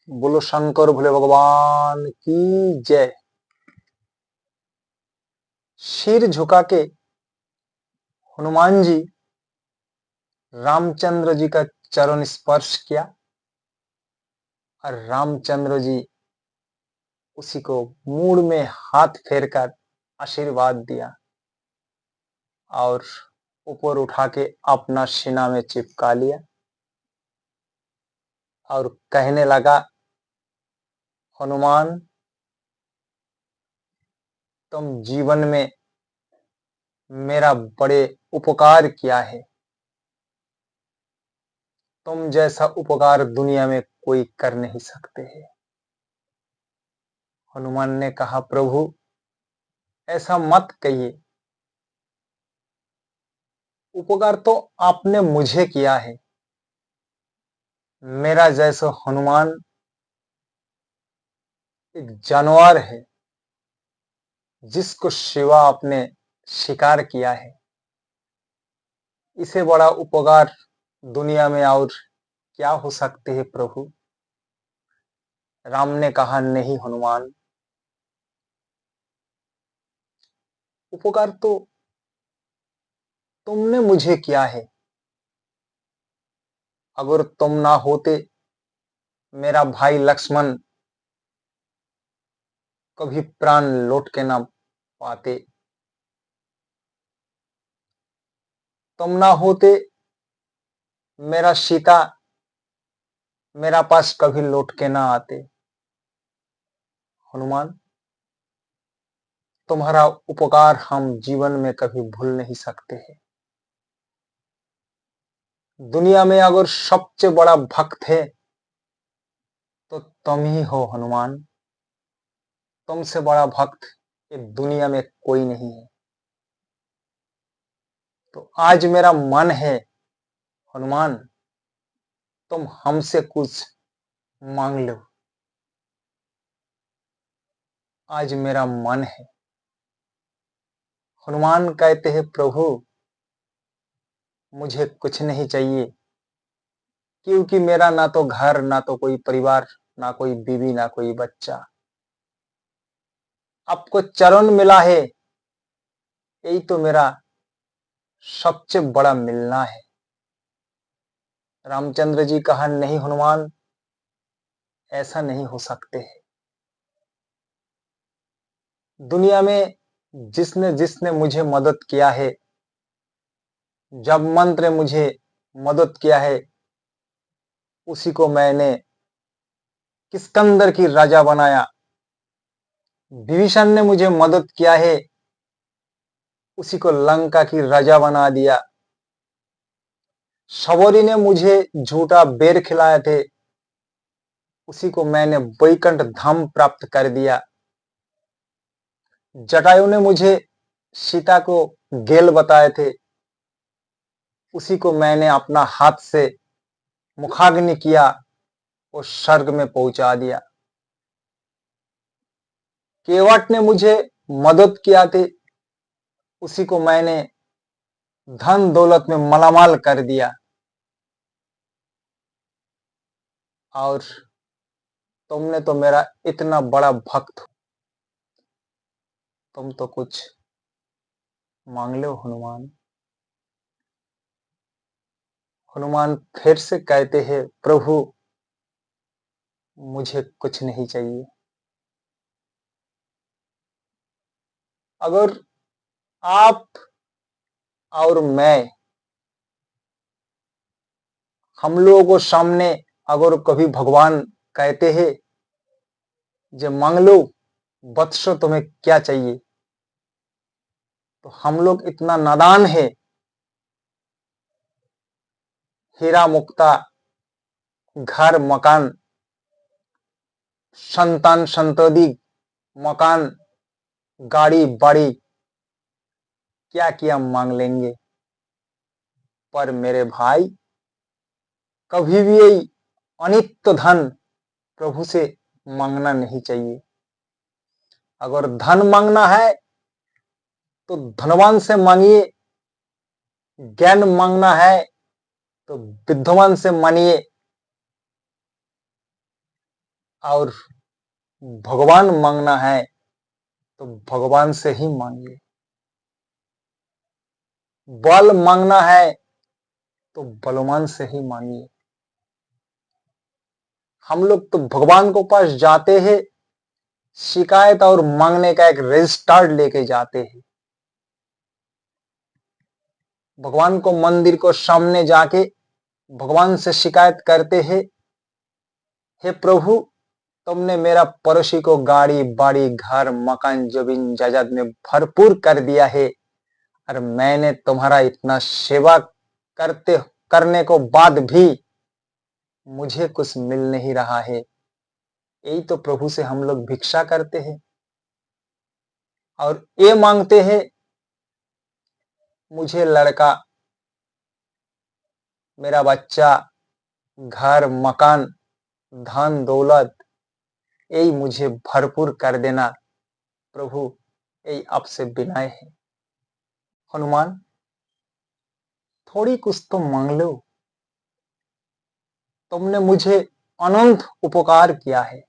बोलो शंकर भोले भगवान की जय। सिर झुका के हनुमान जी रामचंद्र जी का चरण स्पर्श किया और रामचंद्र जी उसी को मूड में हाथ फेरकर आशीर्वाद दिया और ऊपर उठा के अपना सीना में चिपका लिया और कहने लगा, हनुमान, तुम जीवन में मेरा बड़े उपकार किया है। तुम जैसा उपकार दुनिया में कोई कर नहीं सकते है। हनुमान ने कहा, प्रभु ऐसा मत कहिए, उपकार तो आपने मुझे किया है। मेरा जैसा हनुमान एक जानवर है जिसको शिवा आपने शिकार किया है। इसे बड़ा उपकार दुनिया में और क्या हो सकते है प्रभु। राम ने कहा, नहीं हनुमान, उपकार तो तुमने मुझे किया है। अगर तुम ना होते मेरा भाई लक्ष्मण कभी प्राण लौट के ना पाते। तुम ना होते मेरा सीता मेरा पास कभी लौट के ना आते। हनुमान, तुम्हारा उपकार हम जीवन में कभी भूल नहीं सकते हैं। दुनिया में अगर सबसे बड़ा भक्त है तो तुम ही हो हनुमान। तुमसे बड़ा भक्त इस दुनिया में कोई नहीं है। तो आज मेरा मन है हनुमान, तुम हमसे कुछ मांग लो। आज मेरा मन है। हनुमान कहते हैं, प्रभु मुझे कुछ नहीं चाहिए, क्योंकि मेरा ना तो घर, ना तो कोई परिवार, ना कोई बीवी, ना कोई बच्चा। आपको चरण मिला है, यही तो मेरा सबसे बड़ा मिलना है। रामचंद्र जी कहा, नहीं हनुमान, ऐसा नहीं हो सकते है। दुनिया में जिसने जिसने मुझे मदद किया है, जब मंत्र मुझे मदद किया है, उसी को मैंने किस्कंदर की राजा बनाया। विभीषण ने मुझे मदद किया है, उसी को लंका की राजा बना दिया। शबरी ने मुझे झूठा बेर खिलाए थे, उसी को मैंने वैकुंठ धाम प्राप्त कर दिया। जटायु ने मुझे सीता को गेल बताए थे, उसी को मैंने अपना हाथ से मुखाग्नि किया और स्वर्ग में पहुंचा दिया। केवट ने मुझे मदद किया थे, उसी को मैंने धन दौलत में मालामाल कर दिया। और तुमने तो मेरा इतना बड़ा भक्त हो, तुम तो कुछ मांग लो हनुमान। हनुमान फिर से कहते हैं, प्रभु मुझे कुछ नहीं चाहिए। अगर आप और मैं, हम लोगों को सामने अगर कभी भगवान कहते हैं, जो मांग लो वत्स तुम्हें क्या चाहिए, तो हम लोग इतना नादान है। हीरा मुक्ता, घर मकान, संतान संतति, मकान, गाड़ी बाड़ी, क्या क्या मांग लेंगे। पर मेरे भाई, कभी भी यही अनित्य धन प्रभु से मांगना नहीं चाहिए। अगर धन मांगना है तो धनवान से मांगिए, ज्ञान मांगना है तो विद्वान से मानिए। और भगवान मांगना है तो भगवान से ही मांगिए। बल मांगना है तो बलवान से ही मांगिए। हम लोग तो भगवान को पास जाते हैं, शिकायत और मांगने का एक रजिस्टर लेके जाते हैं। भगवान को मंदिर को सामने जाके भगवान से शिकायत करते हैं, हे प्रभु, तुमने मेरा पड़ोसी को गाड़ी बाड़ी घर मकान जमीन जायदाद में भरपूर कर दिया है, और मैंने तुम्हारा इतना सेवा करते करने को बाद भी मुझे कुछ मिल नहीं रहा है। यही तो प्रभु से हम लोग भिक्षा करते हैं और ये मांगते हैं, मुझे लड़का, मेरा बच्चा, घर मकान धन दौलत यही मुझे भरपूर कर देना प्रभु, यही आपसे विनय है। हनुमान, थोड़ी कुछ तो मांग लो। तुमने मुझे अनंत उपकार किया है,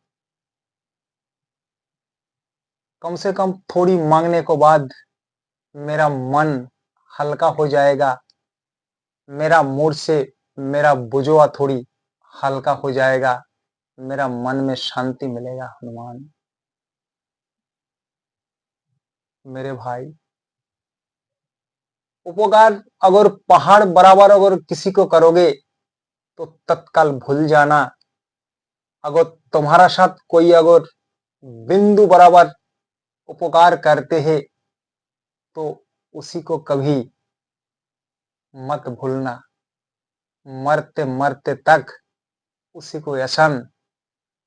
कम से कम थोड़ी मांगने को बाद मेरा मन हल्का हो जाएगा, मेरा मूड से मेरा बुझवा थोड़ी हल्का हो जाएगा, मेरा मन में शांति मिलेगा। हनुमान मेरे भाई, उपकार अगर पहाड़ बराबर अगर किसी को करोगे तो तत्काल भूल जाना। अगर तुम्हारा साथ कोई अगर बिंदु बराबर उपकार करते हैं तो उसी को कभी मत भूलना। मरते मरते तक उसी को यशन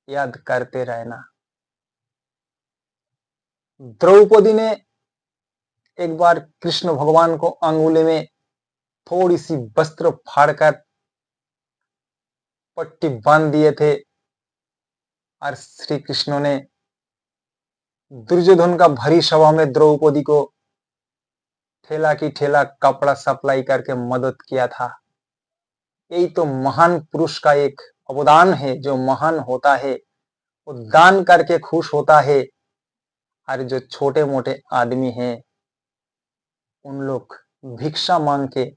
याद करते रहना। द्रौपदी ने एक बार कृष्ण भगवान को अंगुली में थोड़ी सी वस्त्र फाड़कर पट्टी बांध दिए थे, और श्री कृष्ण ने दुर्योधन का भरी सभा में द्रौपदी को ठेला की ठेला कपड़ा सप्लाई करके मदद किया था। यही तो महान पुरुष का एक अवदान है। जो महान होता है वो दान करके खुश होता है, और जो छोटे मोटे आदमी हैं उन लोग भिक्षा मांग के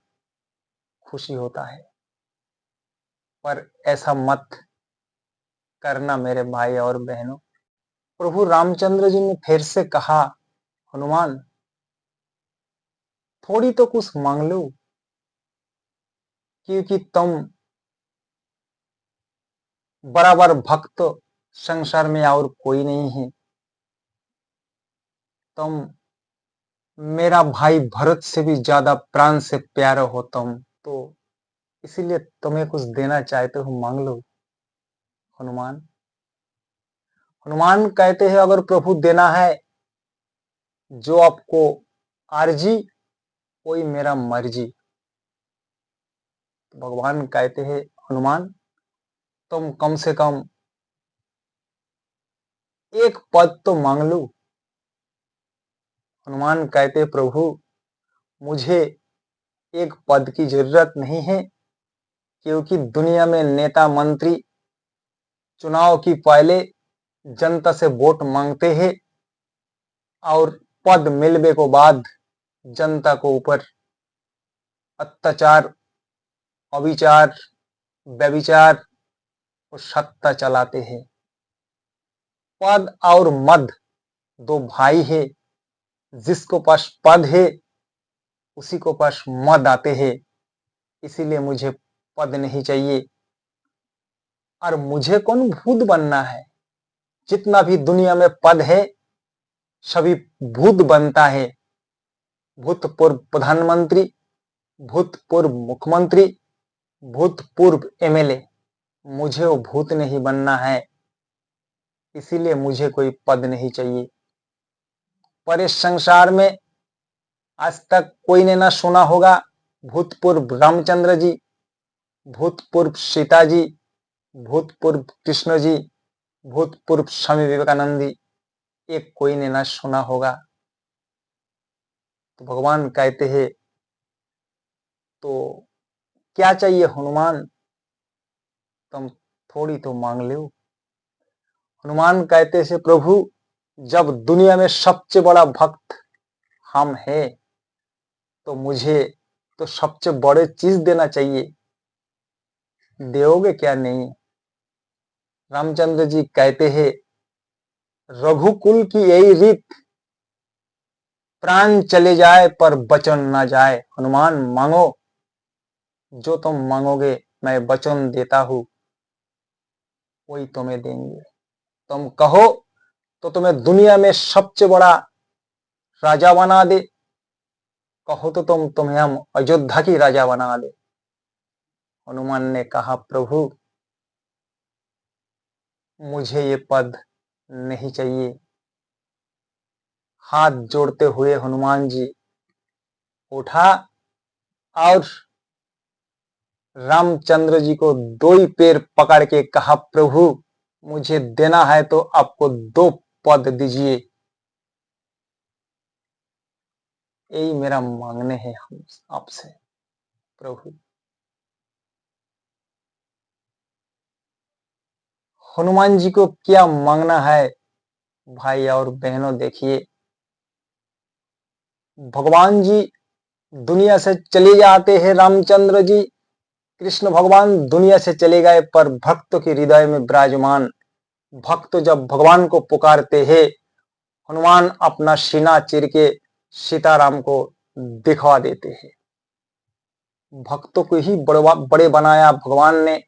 खुशी होता है। पर ऐसा मत करना मेरे भाई और बहनों। प्रभु रामचंद्र जी ने फिर से कहा, हनुमान, थोड़ी तो कुछ मांग लो, क्योंकि तुम बराबर भक्त संसार में और कोई नहीं है। तुम मेरा भाई भरत से भी ज्यादा प्राण से प्यारे हो तुम, तो इसीलिए तुम्हें कुछ देना चाहते हो, मांग लो। हनुमान हनुमान कहते हैं, अगर प्रभु देना है जो आपको आरजी, कोई मेरा मर्जी। तो भगवान कहते हैं, हनुमान, तुम कम से कम एक पद तो मांग लो। हनुमान कहते, प्रभु, मुझे एक पद की जरूरत नहीं है, क्योंकि दुनिया में नेता मंत्री चुनाव की पहले जनता से वोट मांगते हैं, और पद मिलने को बाद जनता को ऊपर अत्याचार, अविचार, व्यभिचार और सत्ता चलाते हैं। पद और मद दो भाई है, जिसको पास पद है उसी को पास मद आते हैं। इसीलिए मुझे पद नहीं चाहिए, और मुझे कौन भूत बनना है। जितना भी दुनिया में पद है सभी भूत बनता है। भूतपूर्व प्रधानमंत्री, भूतपूर्व मुख्यमंत्री, भूतपूर्व एमएलए, मुझे वो भूत नहीं बनना है। इसीलिए मुझे कोई पद नहीं चाहिए। पर इस संसार में आज तक कोई ने ना सुना होगा भूतपूर्व रामचंद्र जी, भूतपूर्व सीता जी, भूतपूर्व कृष्ण जी, भूतपूर्व स्वामी विवेकानंद जी, एक कोई ने ना सुना होगा। तो भगवान कहते हैं, तो क्या चाहिए हनुमान, तुम थोड़ी तो मांग लो। हनुमान कहते से प्रभु जब दुनिया में सबसे बड़ा भक्त हम हैं तो मुझे तो सबसे बड़े चीज देना चाहिए, दोगे क्या नहीं? रामचंद्र जी कहते हैं रघुकुल की यही रीत, प्राण चले जाए पर वचन ना जाए। हनुमान मांगो, जो तुम मांगोगे मैं वचन देता हूं वही तुम्हें देंगे। तुम कहो तो तुम्हें दुनिया में सबसे बड़ा राजा बना दे, कहो तो तुम्हें हम अयोध्या की राजा बना दे। हनुमान ने कहा प्रभु मुझे ये पद नहीं चाहिए। हाथ जोड़ते हुए हनुमान जी उठा और रामचंद्र जी को दो ही पैर पकड़ के कहा प्रभु मुझे देना है तो आपको दो पद दीजिए, यही मेरा मांगने हैं हम आपसे प्रभु। हनुमान जी को क्या मांगना है भाई और बहनों, देखिए भगवान जी दुनिया से चले जाते हैं, रामचंद्र जी कृष्ण भगवान दुनिया से चले गए पर भक्त के हृदय में विराजमान। भक्त जब भगवान को पुकारते हैं हनुमान अपना सीना चीर के सीताराम को दिखवा देते हैं। भक्तों को ही बड़े बनाया भगवान ने।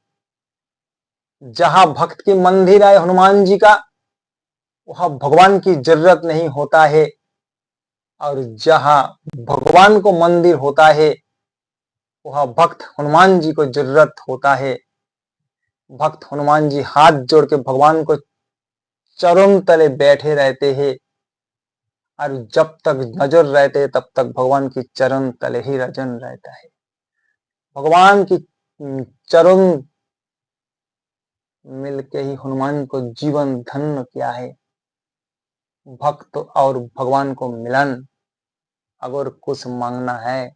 जहां भक्त के मंदिर है हनुमान जी का वहां भगवान की जरूरत नहीं होता है, और जहां भगवान को मंदिर होता है वहां भक्त हनुमान जी को जरूरत होता है। भक्त हनुमान जी हाथ जोड़ के भगवान को चरण तले बैठे रहते हैं, और जब तक नजर रहते तब तक भगवान की चरण तले ही रजन रहता है। भगवान की चरण मिलके ही हनुमान को जीवन धन्य किया है। भक्त और भगवान को मिलन, अगर कुछ मांगना है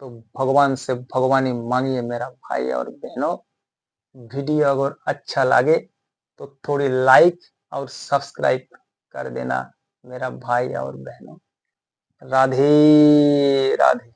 तो भगवान से भगवानी मांगिए मेरा भाई और बहनों। वीडियो अगर अच्छा लगे तो थोड़ी लाइक और सब्सक्राइब कर देना मेरा भाई और बहनों। राधे राधे।